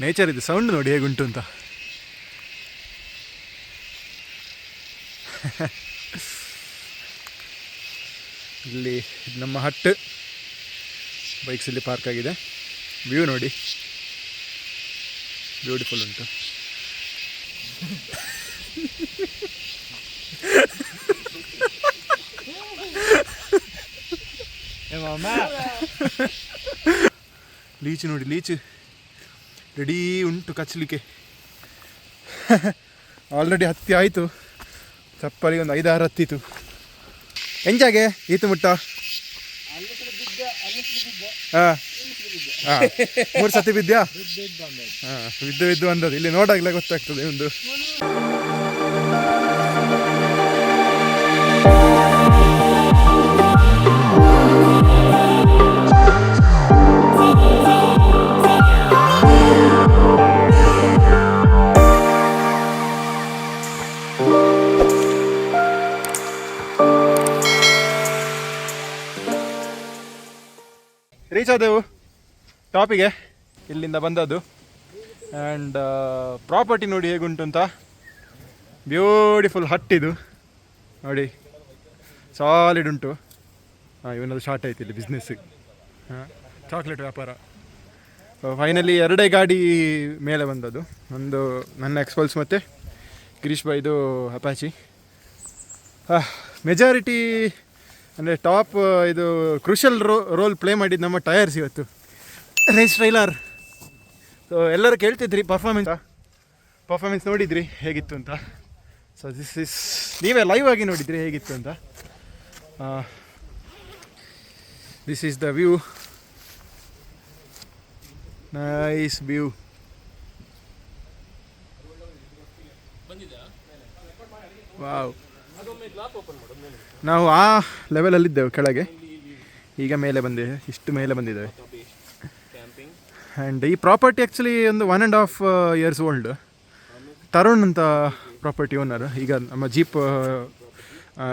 Nature ಇದು sound ನೋಡಿ ಹೇಗುಂಟು ಅಂತ. ಇಲ್ಲಿ ನಮ್ಮ ಹಟ್ ಬೈಕ್ಸ್ ಇಲ್ಲಿ ಪಾರ್ಕ್ ಆಗಿದೆ. ವ್ಯೂ ನೋಡಿ ಬ್ಯೂಟಿಫುಲ್ ಉಂಟು. ಲೀಚ್ ನೋಡಿ, ಲೀಚ್ ರೆಡಿ ಉಂಟು ಕಚ್ಚಲಿಕ್ಕೆ. ಆಲ್ರೆಡಿ ಹತ್ತಿ ಆಯಿತು, ಚಪ್ಪಲಿಗೆ ಒಂದು 5-6 ಹತ್ತಿತ್ತು. ಎಂಜಾಗೆ ಈತು ಮುಟ್ಟ. ಹಾಂ ಹಾಂ 3 ಸತಿ ಬಿದ್ದ್ಯಾ? ಹಾಂ ಬಿದ್ದು ಅಂದದ್ದು ಇಲ್ಲಿ ನೋಡಾಗಲೇ ಗೊತ್ತಾಗ್ತದೆ ಒಂದು. ರೀಚ್ ಆದೆವು ಟಾಪಿಗೆ, ಇಲ್ಲಿಂದ ಬಂದದ್ದು. ಆ್ಯಂಡ್ ಪ್ರಾಪರ್ಟಿ ನೋಡಿ ಹೇಗುಂಟು ಅಂತ. ಬ್ಯೂಟಿಫುಲ್ ಹಟ್ ಇದು ನೋಡಿ, ಸಾಲಿಡ್ ಉಂಟು. ಹಾಂ ಇವನದು ಶಾರ್ಟ್ ಆಯ್ತು ಇಲ್ಲಿ ಬಿಸ್ನೆಸ್. ಹಾಂ ಚಾಕ್ಲೇಟ್ ವ್ಯಾಪಾರ. ಫೈನಲಿ 2 ಗಾಡಿ ಮೇಲೆ ಬಂದದ್ದು. ಒಂದು ನನ್ನ ಎಕ್ಸ್ಪಲ್ಸ್ ಮತ್ತು ಗಿರೀಶ್ ಬೈದು ಅಪಾಚಿ. ಮೆಜಾರಿಟಿ ಅಂದರೆ ಟಾಪ್ ಇದು ಕ್ರೂಷಲ್ ರೋಲ್ ಪ್ಲೇ ಮಾಡಿದ್ದು ನಮ್ಮ ಟಯರ್ಸ್ ಇವತ್ತು. Race trailer. ಸೊ ಎಲ್ಲರೂ ಕೇಳ್ತಿದ್ರಿ ಪರ್ಫಾರ್ಮೆನ್ಸ್ ನೋಡಿದ್ರಿ ಹೇಗಿತ್ತು ಅಂತ. ಸೊ ದಿಸ್ ಇಸ್ ನೀವೇ ಲೈವ್ ಆಗಿ ನೋಡಿದ್ರಿ ಹೇಗಿತ್ತು ಅಂತ. This is the view, nice view. Wow. ನಾವು ಆ ಲೆವೆಲಲ್ಲಿದ್ದೆವು ಕೆಳಗೆ, ಈಗ ಮೇಲೆ ಬಂದಿದೆ, ಇಷ್ಟು ಮೇಲೆ ಬಂದಿದ್ದೇವೆ. ಆ್ಯಂಡ್ ಈ ಪ್ರಾಪರ್ಟಿ ಆ್ಯಕ್ಚುಲಿ ಒಂದು 1.5 years ಓಲ್ಡ್. ತರುಣ್ ಅಂತ ಪ್ರಾಪರ್ಟಿ ಓನರ್. ಈಗ ನಮ್ಮ ಜೀಪ್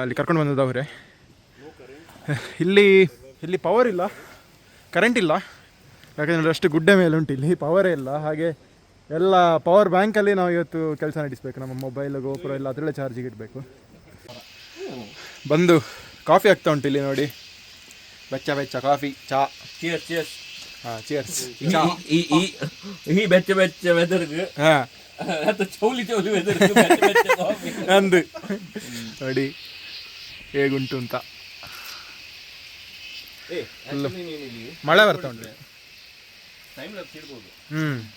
ಅಲ್ಲಿ ಕರ್ಕೊಂಡು ಬಂದದ್ದು ಅವರೇ. ಇಲ್ಲಿ ಪವರ್ ಇಲ್ಲ, ಕರೆಂಟ್ ಇಲ್ಲ, ಯಾಕಂದರೆ ಅಷ್ಟು ಗುಡ್ಡೆ ಮೇಲೆ ಉಂಟು. ಇಲ್ಲಿ ಪವರೇ ಇಲ್ಲ. ಹಾಗೆ ಎಲ್ಲ ಪವರ್ ಬ್ಯಾಂಕಲ್ಲಿ ನಾವು ಇವತ್ತು ಕೆಲಸ ನಡೆಸಬೇಕು. ನಮ್ಮ ಮೊಬೈಲ್ GoPro ಎಲ್ಲ ಅದರಲ್ಲೇ ಚಾರ್ಜಿಗೆ ಇಡಬೇಕು. ಬಂದು ಕಾಫಿ ಆಗ್ತಾ ಉಂಟು ಇಲ್ಲಿ ನೋಡಿ, ಬೆಚ್ಚ ಕಾಫಿ, ಚಾ. ಚಿಯರ್ಸ್. ಹಾಂ ಚಿಯರ್ಸ್. ಈ ಬೆಚ್ಚ ವೆದರ್ಗೆ ಹಾಂ ಚೌಲಿ ವೆದರ್ ಅಂದು ನೋಡಿ ಹೇಗುಂಟು ಅಂತ. ಮಳೆ ಬರ್ತಾ ಉಂಟು.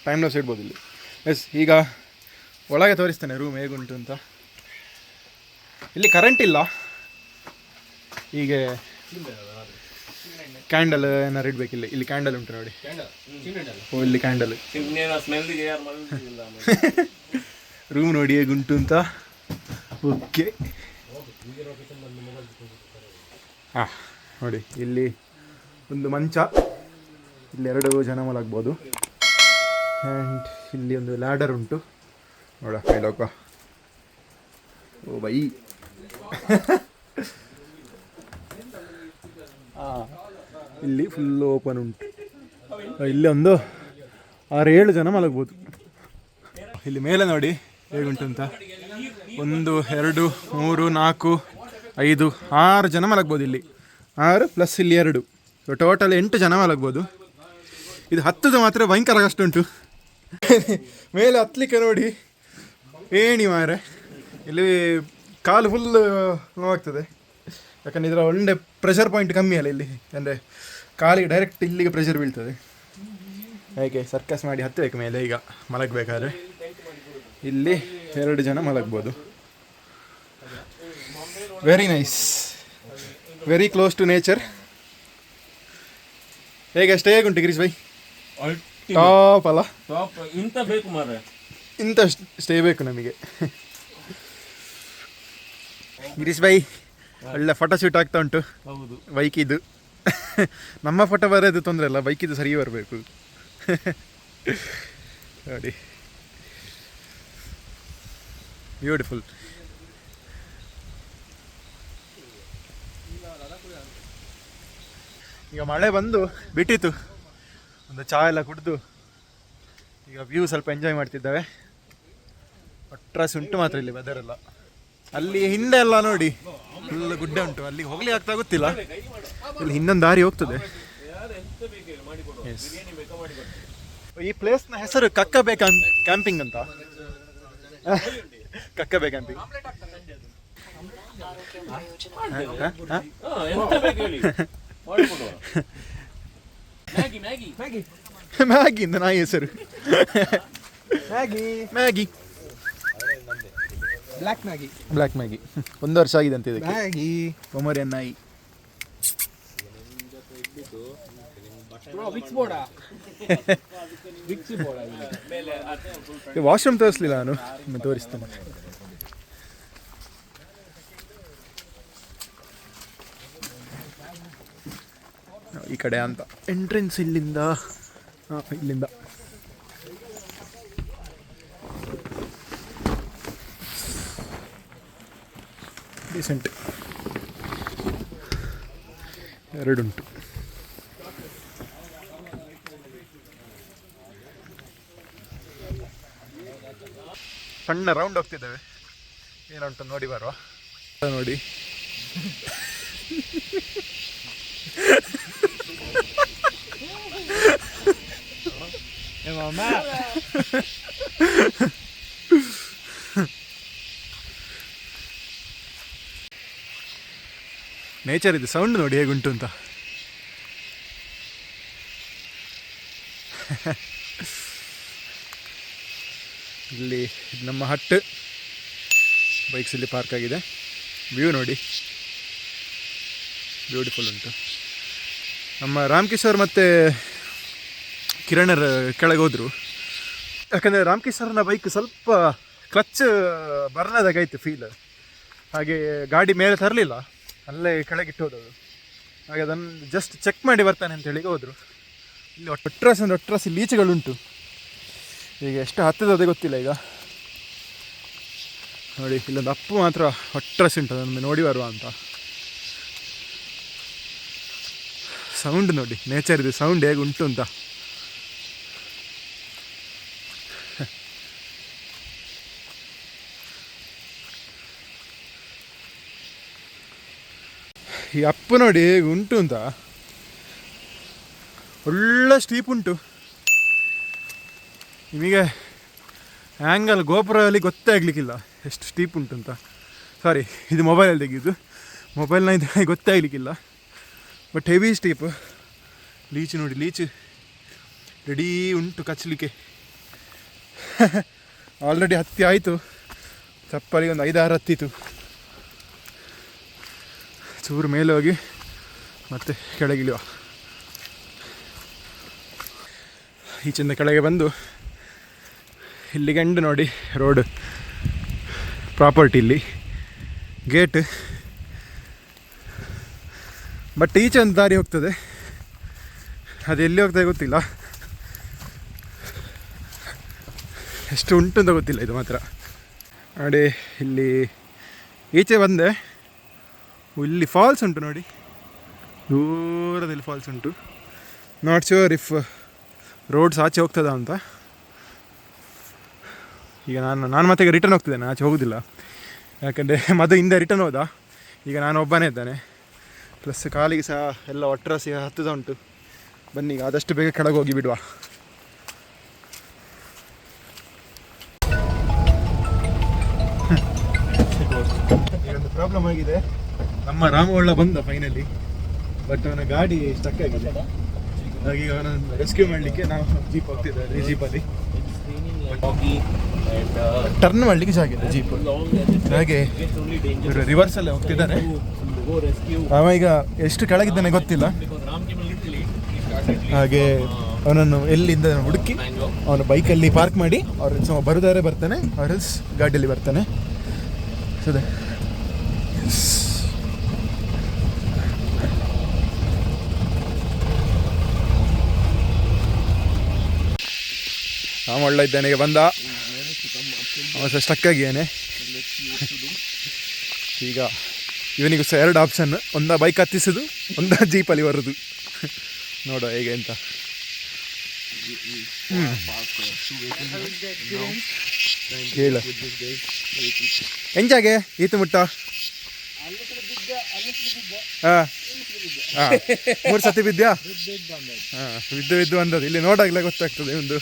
ಟೈಮ್ ಲಾಸ್ ಇಡ್ಬೋದು ಇಲ್ಲಿ. ಎಸ್, ಈಗ ಒಳಗೆ ತೋರಿಸ್ತೇನೆ ರೂಮ್ ಹೇಗುಂಟು ಅಂತ. ಇಲ್ಲಿ ಕರೆಂಟ್ ಇಲ್ಲ. ಹೀಗೆ ಕ್ಯಾಂಡಲ್ ಏನಾರು ಇಡ್ಬೇಕಿಲ್ಲ. ಇಲ್ಲಿ ಕ್ಯಾಂಡಲ್ ಉಂಟು ನೋಡಿ. ಓ ಇಲ್ಲಿ ಕ್ಯಾಂಡಲ್. ರೂಮ್ ನೋಡಿ ಹೇಗುಂಟು ಅಂತ. ಓಕೆ. ಹಾಂ ನೋಡಿ, ಇಲ್ಲಿ ಒಂದು ಮಂಚ, ಇಲ್ಲಿ 2 ಜನ ಮಲಗ್ಬೋದು. ಆ್ಯಂಡ್ ಇಲ್ಲಿ ಒಂದು ಲ್ಯಾಡರ್ ಉಂಟು ನೋಡ ಮೇಲೋಕ. ಓ ಬೈ. ಇಲ್ಲಿ ಫುಲ್ ಓಪನ್ ಉಂಟು. ಇಲ್ಲಿ ಒಂದು 6-7 ಜನ ಮಲಗ್ಬೋದು. ಇಲ್ಲಿ ಮೇಲೆ ನೋಡಿ ಹೇಗುಂಟು ಅಂತ. 1 2 3 4 5 6 ಜನ ಮಲಗ್ಬೋದು. ಇಲ್ಲಿ 6 ಪ್ಲಸ್ ಇಲ್ಲಿ 2, ಸೊ ಟೋಟಲ್ 8 ಜನ ಮಲಗ್ಬೋದು. ಇದು ಹತ್ತದು ಮಾತ್ರ ಭಯಂಕರ ಕಷ್ಟ ಉಂಟು. ಮೇಲೆ ಹತ್ತಲಿಕ್ಕೆ ನೋಡಿ ಏಣಿ ಮಾರೆ, ಇಲ್ಲಿ ಕಾಲು ಫುಲ್ ನೋವಾಗ್ತದೆ. ಯಾಕಂದರೆ ಇದರ ಒಳ್ಳೆ ಪ್ರೆಷರ್ ಪಾಯಿಂಟ್ ಕಮ್ಮಿ ಅಲ್ಲ ಇಲ್ಲಿ, ಅಂದರೆ ಕಾಲಿಗೆ ಡೈರೆಕ್ಟ್ ಇಲ್ಲಿಗೆ ಪ್ರೆಷರ್ ಬೀಳ್ತದೆ. ಹೇಗೆ ಸರ್ಕಸ್ ಮಾಡಿ ಹತ್ತಬೇಕು ಮೇಲೆ. ಈಗ ಮಲಗಬೇಕಾದ್ರೆ ಇಲ್ಲಿ 2 ಜನ ಮಲಗ್ಬೋದು. Very nice, very close to nature. ಹೇಗೆ ಸ್ಟೇ ಹೇಗುಂಟು ಗಿರೀಶ್ ಬೈ? ಟಾಪ್ ಅಲ್ಲ? ಇಂಥ ಬೇಕು ಮಾರ್ರೆ, ಇಂಥ ಸ್ಟೇ ಬೇಕು ನಮಗೆ. ಗಿರೀಶ್ ಬೈ ಒಳ್ಳೆ ಫೋಟೋ ಶೂಟ್ ಆಗ್ತಾ ಉಂಟು. ಹೌದು, ಬೈಕಿದ್ದು. ನಮ್ಮ ಫೋಟೋ ಬರೋದು ತೊಂದರೆ ಇಲ್ಲ, ಬೈಕಿದ್ದು ಸರಿ ಬರಬೇಕು ನೋಡಿ. ಬ್ಯೂಟಿಫುಲ್. ಈಗ ಮಳೆ ಬಂದು ಬಿಟ್ಟಿತ್ತು. ಒಂದು ಚಹಾ ಎಲ್ಲ ಕುಡಿದು ಈಗ ವ್ಯೂ ಸ್ವಲ್ಪ ಎಂಜಾಯ್ ಮಾಡ್ತಿದ್ದಾವೆ. ಅಟ್ರಾಸಿ ಉಂಟು ಮಾತ್ರ ಇಲ್ಲಿ ವೆದರ್ ಎಲ್ಲ. ಅಲ್ಲಿ ಹಿಂದೆ ಎಲ್ಲ ನೋಡಿ ಫುಲ್ ಗುಡ್ಡ ಉಂಟು, ಅಲ್ಲಿ ಹೋಗ್ಲಿ ಆಗ್ತಾ ಗೊತ್ತಿಲ್ಲ. ಇಲ್ಲಿ ಇನ್ನೊಂದು ದಾರಿ ಹೋಗ್ತದೆ. ಈ ಪ್ಲೇಸ್ನ ಹೆಸರು ಕಕ್ಕಬೆ ಕ್ಯಾಂಪಿಂಗ್ ಅಂತ. ಕಕ್ಕಬೆ ಕ್ಯಾಂಪಿಂಗ್. ಮ್ಯಾಗಿ ಅಂತ ನಾಯಿ ಹೆಸರು. ಮ್ಯಾಗಿ ಬ್ಲ್ಯಾಕ್ ಮ್ಯಾಗಿ 1 ವರ್ಷ ಆಗಿದೆ ಅಂತ ಇದಕ್ಕೆ. ಮ್ಯಾಗಿ ಒಮರಿಯನ್ ನಾಯಿ. ವಾಶ್ರೂಮ್ ತೋರಿಸ್ಲಿಲ್ಲ ನಾನು, ತೋರಿಸ್ತೇನೆ. ಈ ಕಡೆ ಅಂತ ಎಂಟ್ರೆನ್ಸ್ ಇಲ್ಲಿಂದ. ಇಲ್ಲಿಂದ ಡೀಸೆಂಟ್ 2 ಉಂಟು. ಸಣ್ಣ ರೌಂಡ್ ಹೋಗ್ತಿದ್ದೇವೆ, ಏನುಂಟು ನೋಡಿ ಬರುವ. ನೋಡಿ ನೇಚರ್ ಇದು. ಸೌಂಡ್ ನೋಡಿ ಹೇಗುಂಟು ಅಂತ. ಇಲ್ಲಿ ನಮ್ಮ ಹಟ್, ಬೈಕ್ಸ್ ಇಲ್ಲಿ ಪಾರ್ಕ್ ಆಗಿದೆ. ವ್ಯೂ ನೋಡಿ ಬ್ಯೂಟಿಫುಲ್ ಉಂಟು. ನಮ್ಮ ರಾಮಕಿಶೋರ್ ಮತ್ತು ಕಿರಣರ್ ಕೆಳಗೆ ಹೋದರು. ಯಾಕಂದರೆ ರಾಮಕಿಶೋರ್ನ ಬೈಕ್ ಸ್ವಲ್ಪ ಕ್ಲಚ್ ಬರ್ನದಾಗೈತೆ ಫೀಲ್. ಹಾಗೆ ಗಾಡಿ ಮೇಲೆ ತರಲಿಲ್ಲ, ಅಲ್ಲೇ ಕೆಳಗಿಟ್ಟು ಹೋದವು. ಹಾಗೆ ಅದನ್ನು ಜಸ್ಟ್ ಚೆಕ್ ಮಾಡಿ ಬರ್ತಾನೆ ಅಂತ ಹೇಳಿ ಹೋದರು. ಇಲ್ಲಿ ಒಟ್ರಾಸಿ ಲೀಚುಗಳುಂಟು. ಈಗ ಎಷ್ಟು ಹತ್ತದೇ ಗೊತ್ತಿಲ್ಲ. ಈಗ ನೋಡಿ ಇಲ್ಲೊಂದು ಅಪ್ಪು ಮಾತ್ರ ಒಟ್ರಾಸಿ ಉಂಟು, ಅದನ್ನು ನೋಡಿ ಬರುವ ಅಂತ. ಸೌಂಡ್ ನೋಡಿ, ನೇಚರ್ ಇದು ಸೌಂಡ್ ಹೇಗೆ ಉಂಟು ಅಂತ. ಈ ಅಪ್ಪು ನೋಡಿ ಹೇಗೆ ಉಂಟು ಅಂತ. ಒಳ್ಳೆ ಸ್ಟೀಪ್ ಉಂಟು. ನಿಮಗೆ ಆ್ಯಂಗಲ್ ಗೋಪುರಲ್ಲಿ ಗೊತ್ತೇ ಆಗಲಿಕ್ಕಿಲ್ಲ ಎಷ್ಟು ಸ್ಟೀಪ್ ಉಂಟು ಅಂತ. ಸಾರಿ, ಇದು ಮೊಬೈಲಲ್ಲಿ ತೆಗೆಯೋದು, ಮೊಬೈಲ್ನ ಇದು ಗೊತ್ತೇ ಆಗಲಿಕ್ಕಿಲ್ಲ. But heavy steep. ಲೀಚ್ ನೋಡಿ, ಲೀಚ್ ರೆಡಿ ಉಂಟು ಕಚ್ಚಲಿಕ್ಕೆ. ಆಲ್ರೆಡಿ ಹತ್ತಿ ಆಯಿತು, ಚಪ್ಪಲಿಗೆ ಒಂದು 5-6 ಹತ್ತಿತ್ತು. ಚೂರು ಮೇಲೆ ಹೋಗಿ ಮತ್ತೆ ಕೆಳಗಿಳಿಯುವ. ಈಚಿಂದ ಕೆಳಗೆ ಬಂದು ಇಲ್ಲಿಗೆ ಎಂಡ್ ನೋಡಿ ರೋಡ್ ಪ್ರಾಪರ್ಟಿ. ಇಲ್ಲಿ ಗೇಟ್, ಬಟ್ ಈಚೆ ಒಂದು ದಾರಿ ಹೋಗ್ತದೆ, ಅದು ಎಲ್ಲಿ ಹೋಗ್ತದೆ ಗೊತ್ತಿಲ್ಲ. ಎಷ್ಟು ಉಂಟು ಅಂತ ಗೊತ್ತಿಲ್ಲ ಇದು ಮಾತ್ರ. ನೋಡಿ ಇಲ್ಲಿ ಈಚೆ ಬಂದೆ, ಇಲ್ಲಿ ಫಾಲ್ಸ್ ಉಂಟು ನೋಡಿ, ದೂರದಲ್ಲಿ ಫಾಲ್ಸ್ ಉಂಟು. ನಾಟ್ ಶ್ಯೂರ್ ಇಫ್ ರೋಡ್ಸ್ ಆಚೆ ಹೋಗ್ತದ ಅಂತ. ಈಗ ನಾನು ಮತ್ತೆ ಈಗ ರಿಟರ್ನ್ ಹೋಗ್ತಿದ್ದೇನೆ, ಆಚೆ ಹೋಗೋದಿಲ್ಲ. ಯಾಕಂದರೆ ಮದು ಹಿಂದೆ ರಿಟರ್ನ್ ಹೋದ, ಈಗ ನಾನು ಒಬ್ಬನೇ ಇದ್ದಾನೆ. ಪ್ಲಸ್ ಕಾಲಿಗೆ ಸಹ ಎಲ್ಲ ಒಟ್ರಾಸಿ ಹತ್ತದ ಉಂಟು. ಬನ್ನಿ ಈಗ ಆದಷ್ಟು ಬೇಗ ಕೆಳಗೆ ಹೋಗಿ ಬಿಡುವ. ಒಂದು ಪ್ರಾಬ್ಲಮ್ ಆಗಿದೆ. ನಮ್ಮ ರಾಮವಳ್ಳ ಬಂದ ಫೈನಲಿ, ಬಟ್ ಅವನ ಗಾಡಿ ಸ್ಟಕ್ ಆಗಿದೆ. ಹಾಗೆ ಅವನನ್ನು ರೆಸ್ಕ್ಯೂ ಮಾಡಲಿಕ್ಕೆ ನಾವು ಜೀಪ್ ಹೋಗ್ತಿದ್ದೇವೆ. ಈ ಜೀಪಲ್ಲಿ ಟರ್ನ್ ಮಾಡಲಿಕ್ಕೆ ಜಾಗಿಲ್ಲ ಜೀಪ್, ಹಾಗೆ ಇವರು ರಿವರ್ಸಲ್ಲೇ ಹೋಗ್ತಿದ್ದಾರೆ. ಅವ ಈಗ ಎಷ್ಟು ಕೆಳಗಿದ್ದಾನೆ ಗೊತ್ತಿಲ್ಲ. ಹಾಗೆ ಅವನನ್ನು ಎಲ್ಲಿಂದ ಹುಡುಕಿ ಅವನ ಬೈಕಲ್ಲಿ ಪಾರ್ಕ್ ಮಾಡಿ, ಅವ್ರ ಬರುದಾರೆ ಬರ್ತಾನೆ, ಅವ್ರ ಗಾಡಿಯಲ್ಲಿ ಬರ್ತಾನೆ. ಸದೇ ಅವ ಒಳ್ಳೆ ಇದ್ದಾನೆ. ಈಗ ಬಂದ, ಅವ ಸಹ ಸ್ಟಕ್ ಆಗಿದ್ದಾನೆ. ಈಗ ಇವನಿಗೂ ಸಹ 2 ಆಪ್ಷನ್, ಒಂದ ಬೈಕ್ ಹತ್ತಿಸೋದು, ಒಂದ ಜೀಪಲ್ಲಿ ಬರೋದು. ನೋಡುವ ಹೇಗೆ ಅಂತ. ಕೇಳ ಎಂಜಾಗೆ ಈತು ಮುಟ್ಟ ಹಾಂ ಹಾಂ 3 ಸತಿ ಬಿದ್ದ್ಯಾ? ಹಾಂ ಬಿದ್ದು ಅಂದದ್ದು ಇಲ್ಲಿ ನೋಡಾಗಲೇ ಗೊತ್ತಾಗ್ತದೆ ಒಂದು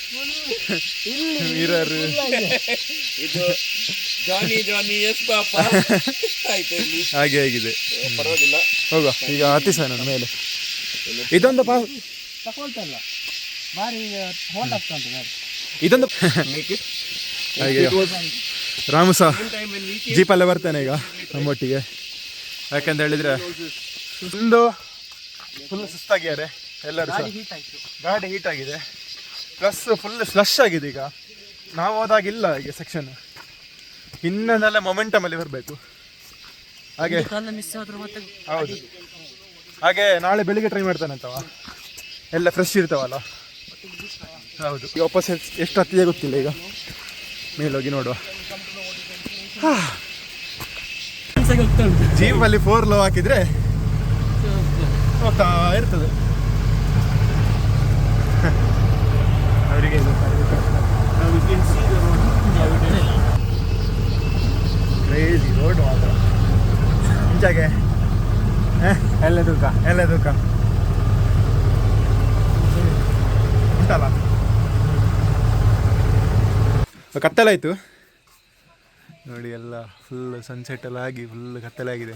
ಮಿರರ್ ಇದು ಜಾನಿ ಎಸ್ ಪಾಪ ಆಯ್ತು ಇಲ್ಲಿ ಹಾಗೆ ಆಗಿದೆ. ಪರವಾಗಿಲ್ಲ, ಹೋಗುವ ಈಗ ಹತ್ತಿಸ ನನ್ನ ಮೇಲೆ. ಇದೊಂದು ತಗೊಳ್ತಲ್ಲ ಬಾರಿ ಹೋಲ್ಡ್ ಆಗ್ತಾ ಉಂಟು. ಇದೊಂದು ಹಾಗೆ ರಾಮು ಸಹ ಜೀಪಲ್ಲೇ ಬರ್ತಾನೆ ಈಗ ನಮ್ಮೊಟ್ಟಿಗೆ. ಯಾಕಂತ ಹೇಳಿದ್ರೆ ಒಂದು ಫುಲ್ ಸುಸ್ತಾಗ್ಯಾರೆ ಎಲ್ಲರೂ ಸಹ. ಗಾಡಿ ಹೀಟ್ ಆಗಿದೆ, ಪ್ಲಸ್ ಫುಲ್ ಸ್ಲಶ್ ಆಗಿದೆ. ಈಗ ನಾವು ಹೋದಾಗಿಲ್ಲ ಈಗ ಸೆಕ್ಷನ್, ಇನ್ನೊಂದೆಲ್ಲ ಮೊಮೆಂಟಮಲ್ಲಿ ಬರಬೇಕು. ಹಾಗೆ ಹೌದು, ಹಾಗೆ ನಾಳೆ ಬೆಳಿಗ್ಗೆ ಟ್ರೈ ಮಾಡ್ತಾನೆ ಅಂತವ, ಎಲ್ಲ ಫ್ರೆಶ್ ಇರ್ತಾವಲ್ಲ. ಹೌದು, ಈಗ ವಾಪಸ್ ಎಷ್ಟು ಹತ್ತಿದೆ ಗೊತ್ತಿಲ್ಲ. ಈಗ ಮೇಲೋಗಿ ನೋಡುವ. ಜೀಪಲ್ಲಿ 4 ಲೋ ಹಾಕಿದ್ರೆ ಹೋಗ್ತಾ ಇರ್ತದೆ. ಅವರಿಗೆ ಕ್ರೇಜಿ ರೋಡ್ ಮಾತ್ರ. ಮುಂಚಾಗೆ ಎಲ್ಲ ತೂಕ ಉಂಟಲ್ಲ. ಕತ್ತಲಾಯಿತು ನೋಡಿ, ಎಲ್ಲ ಫುಲ್ ಸನ್ಸೆಟ್ ಎಲ್ಲ ಆಗಿ ಫುಲ್ ಕತ್ತಲಾಗಿದೆ.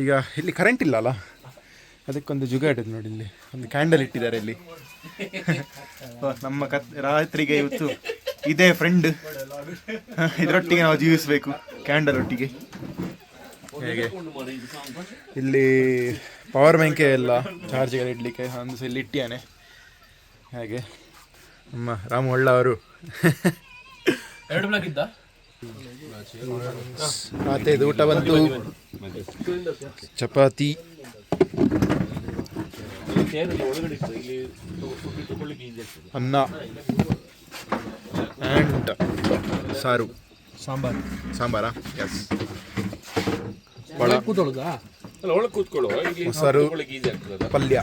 ಈಗ ಇಲ್ಲಿ ಕರೆಂಟ್ ಇಲ್ಲ ಅಲ್ಲ, ಅದಕ್ಕೊಂದು ಜುಗಾಡ್ ನೋಡಿ. ಇಲ್ಲಿ ಒಂದು ಕ್ಯಾಂಡಲ್ ಇಟ್ಟಿದ್ದಾರೆ ಇಲ್ಲಿ. ನಮ್ಮ ರಾತ್ರಿಗೆ ಇವತ್ತು ಇದೇ ಫ್ರೆಂಡ್, ಇದರೊಟ್ಟಿಗೆ ನಾವು ಜೀವಿಸಬೇಕು, ಕ್ಯಾಂಡಲ್ ಒಟ್ಟಿಗೆ. ಹೇಗೆ ಇಲ್ಲಿ ಪವರ್ ಬ್ಯಾಂಕೆ ಎಲ್ಲ ಚಾರ್ಜ್ಗೆಲ್ಲ ಇಡಲಿಕ್ಕೆ ಒಂದು ಸಹ ಇಲ್ಲಿ ಇಟ್ಟಿಯಾನೆ. ಹಾಗೆ ನಮ್ಮ ರಾಮು ಒಳ್ಳ ಅವರು 2 ಬ್ಲಾಕ್ ಇದ್ದ. ಮತ್ತೆ ಇದು ಊಟ ಬಂತು, ಚಪಾತಿ, ಅನ್ನ ಆ್ಯಂಡ್ ಸಾರು, ಸಾಂಬಾರಾ? ಎಸ್. ಮೊಸರು, ಪಲ್ಯ.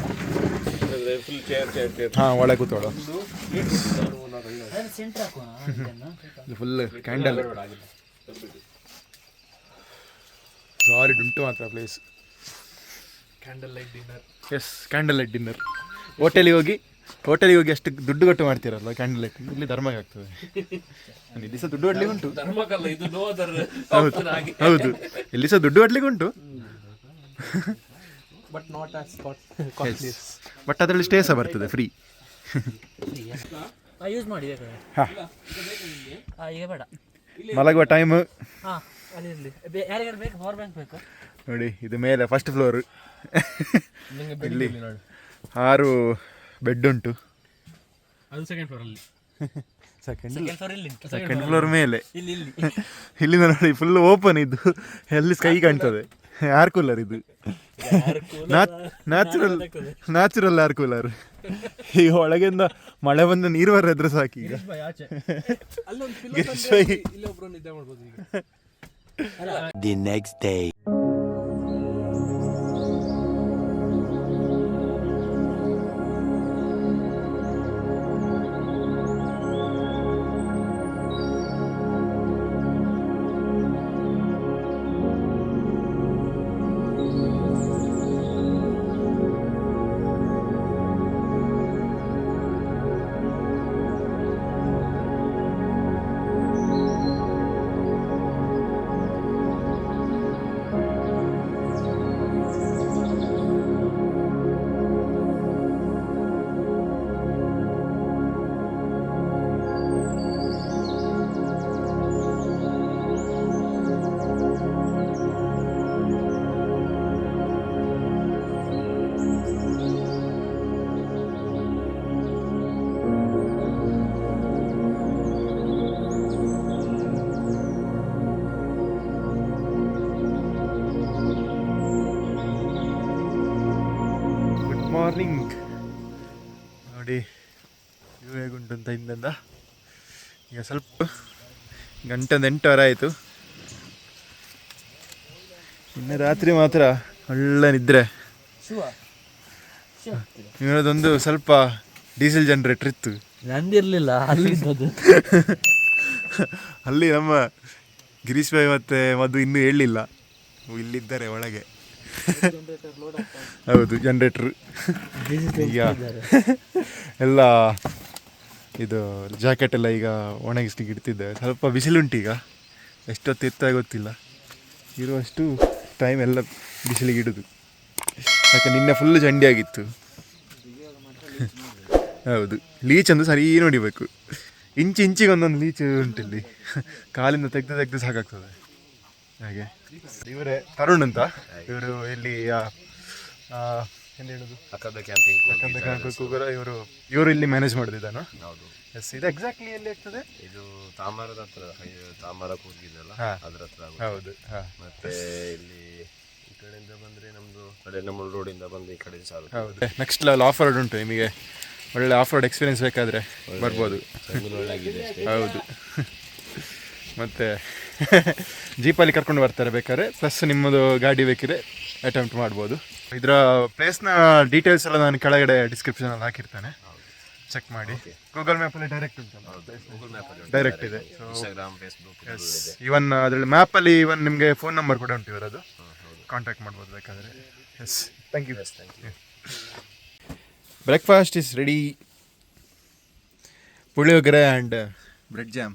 ಹಾಂ, ಒಳಗೆ ಕೂತ್ಕೊಳ್ಳೋ. ಫುಲ್ ಕ್ಯಾಂಡಲ್ ಸಾಲಿಡ್ ಉಂಟು ಮಾತ್ರ place. Candle light dinner. Yes, candle light dinner. ಹೋಟೆಲಿಗೆ ಹೋಗಿ ಅಷ್ಟು ದುಡ್ಡು ಕೊಟ್ಟು ಮಾಡ್ತೀರಲ್ಲ ಕ್ಯಾಂಡಲ್ ಲೈಟ್. ಇಲ್ಲಿ ಧರ್ಮಕ್ಕೆ ಆಗ್ತದೆ. ಇಲ್ಲಿ ಸಹ ದುಡ್ಡು ಕೊಡ್ಲಿಕ್ಕೆ ಉಂಟು. ಹೌದು, ಇಲ್ಲಿ ಸಹ ದುಡ್ಡು ಕೊಡ್ಲಿಕ್ಕೆ ಉಂಟು. ಬಟ್ ಅದರಲ್ಲಿ ಸ್ಟೇ ಸಹ ಬರ್ತದೆ ಫ್ರೀ. ಯೂಸ್ ಮಾಡಿ ಈಗ ಬೇಡ. ಮಲಗುವ ಟೈಮ್ ಯಾರಿಗಾರು ಬೇಕು ಪವರ್ ಬ್ಯಾಂಕ್ ಬೇಕು ನೋಡಿ. ಇದು ಮೇಲೆ ಫಸ್ಟ್ ಫ್ಲೋರ್. ಇಲ್ಲಿ 6 ಬೆಡ್ ಉಂಟು. ಅದು ಸೆಕೆಂಡ್ ಫ್ಲೋರಲ್ಲಿ. ಸೆಕೆಂಡ್ ಫ್ಲೋರ್ ಮೇಲೆ. ಇಲ್ಲಿಂದ ನೋಡಿ ಫುಲ್ ಓಪನ್ ಇದ್ದು ಎಲ್ಲಿ ಸ್ಕೈ ಕಾಣ್ತದೆ. ಏರ್ ಕೂಲರ್ ಇದು, ನ್ಯಾಚುರಲ್ ಏರ್ ಕೂಲರ್. ಈಗ ಒಳಗಿಂದ ಮಳೆ ಬಂದು ನೀರು ಬರದ್ರೆ ಸಾಕು. ಈಗ The next day. ಮಾರ್ನಿಂಗ್ ನೋಡಿ ವ್ಯೂ ಹೇಗುಂಟು ಅಂತ ಹಿಂದಿಂದ. ಈಗ ಸ್ವಲ್ಪ ಗಂಟೆ 8 ಆಯಿತು. ಇನ್ನು ರಾತ್ರಿ ಮಾತ್ರ ಒಳ್ಳೆ ನಿದ್ರೆ. ಇವರದೊಂದು ಸ್ವಲ್ಪ ಡೀಸೆಲ್ ಜನರೇಟರ್ ಇತ್ತು. ನಂದಿರ್ಲಿಲ್ಲ ಅಲ್ಲಿದ್ದದು. ಅಲ್ಲಿ ನಮ್ಮ ಗಿರೀಶ್ ಭಾಯ್ ಮತ್ತು ಮಧು ಇನ್ನೂ ಹೇಳಲಿಲ್ಲ, ಇಲ್ಲಿದ್ದಾರೆ ಒಳಗೆ. ಹೌದು, ಜನರೇಟ್ರು ಈಗ ಎಲ್ಲ ಇದು ಜಾಕೆಟ್ ಎಲ್ಲ ಈಗ ಒಣಗಿಸ್ಲಿಕ್ಕೆ ಇಡ್ತಿದ್ದೇವೆ. ಸ್ವಲ್ಪ ಬಿಸಿಲುಂಟು ಈಗ, ಎಷ್ಟೊತ್ತು ಎತ್ತ ಗೊತ್ತಿಲ್ಲ. ಇರುವಷ್ಟು ಟೈಮ್ ಎಲ್ಲ ಬಿಸಿಲಿಗೆ ಇಡೋದು. ಯಾಕೆ ನಿನ್ನೆ ಫುಲ್ಲು ಚಂಡಿ ಆಗಿತ್ತು. ಹೌದು, ಲೀಚ್ ಒಂದು ಸರಿ ನೋಡಿಬೇಕು. ಇಂಚಿಗೆ ಒಂದೊಂದು ಲೀಚ್ ಉಂಟಿಲ್ಲಿ, ಕಾಲಿಂದ ತೆಗೆದು ಸಾಕಾಗ್ತದೆ. ಹಾಗೆ ಇವರೇ ತರುಣ್ ಅಂತ, ಇವರು ಇಲ್ಲಿ ಏನು ಹೇಳೋದು ಕಕ್ಕಬೆ ಕ್ಯಾಂಪಿಂಗ್ ಕೂಗರ ಇವರು ಇಲ್ಲಿ ಮ್ಯಾನೇಜ್ ಮಾಡೋದಿದ್ದಾನು. ಹೌದು. ಎಸ್, ಇದು ಎಕ್ಸಾಕ್ಟ್ಲಿ ಎಲ್ಲಿ ಆಗ್ತದೆ? ಇದು ತಾಮರದ ಹತ್ರ, ತಾಮರ ಕೂರ್ಗಿದೆಲ್ಲ ಅದ್ರ ಹತ್ರ ಆಗುತ್ತೆ. ಹೌದು. ಮತ್ತೆ ಇಲ್ಲಿ ಈ ಕಡೆಯಿಂದ ಬಂದ್ರೆ ನಮ್ದು ಕಡೆ ನಮ್ಮ ರೋಡಿಂದ ಬಂದು ಈ ಕಡೆ ಸಾಲು. ಹೌದು. ನೆಕ್ಸ್ಟ್ ಲೆವೆಲ್ ಆಫ್ ರೋಡ್ ಉಂಟು, ನಿಮಗೆ ಒಳ್ಳೆ ಆಫ್ ರೋಡ್ ಎಕ್ಸ್ಪೀರಿಯನ್ಸ್ ಬೇಕಾದರೆ ಬರ್ಬೋದು. ಒಳ್ಳೆಗಿದೆ ಅಷ್ಟೇ. ಹೌದು. ಮತ್ತು ಜೀಪಲ್ಲಿ ಕರ್ಕೊಂಡು ಬರ್ತಾರೆ ಬೇಕಾದ್ರೆ, ಪ್ಲಸ್ ನಿಮ್ಮದು ಗಾಡಿ ಬೇಕಿದ್ರೆ ಅಟೆಂಪ್ಟ್ ಮಾಡ್ಬೋದು. ಇದರ ಪ್ಲೇಸ್ನ ಡೀಟೇಲ್ಸ್ ಎಲ್ಲ ನಾನು ಕೆಳಗಡೆ ಡಿಸ್ಕ್ರಿಪ್ಷನಲ್ಲಿ ಹಾಕಿರ್ತೇನೆ, ಚೆಕ್ ಮಾಡಿ. ಗೂಗಲ್ ಮ್ಯಾಪಲ್ಲಿ ಡೈರೆಕ್ಟ್ ಉಂಟಲ್ಲ, ಗೂಗಲ್ ಮ್ಯಾಪಲ್ಲಿ ಡೈರೆಕ್ಟ್ ಇದೆ. ಇನ್ಸ್ಟಾಗ್ರಾಮ್, ಫೇಸ್ಬುಕ್ ಇವನ್ ಅದರಲ್ಲಿ ಮ್ಯಾಪಲ್ಲಿ ಇವನ್ ನಿಮಗೆ ಫೋನ್ ನಂಬರ್ ಕೂಡ ಉಂಟು, ಇವರದು ಕಾಂಟ್ಯಾಕ್ಟ್ ಮಾಡ್ಬೋದು ಬೇಕಾದರೆ. Yes, thank you. Breakfast is ready. Puliyogare and bread jam.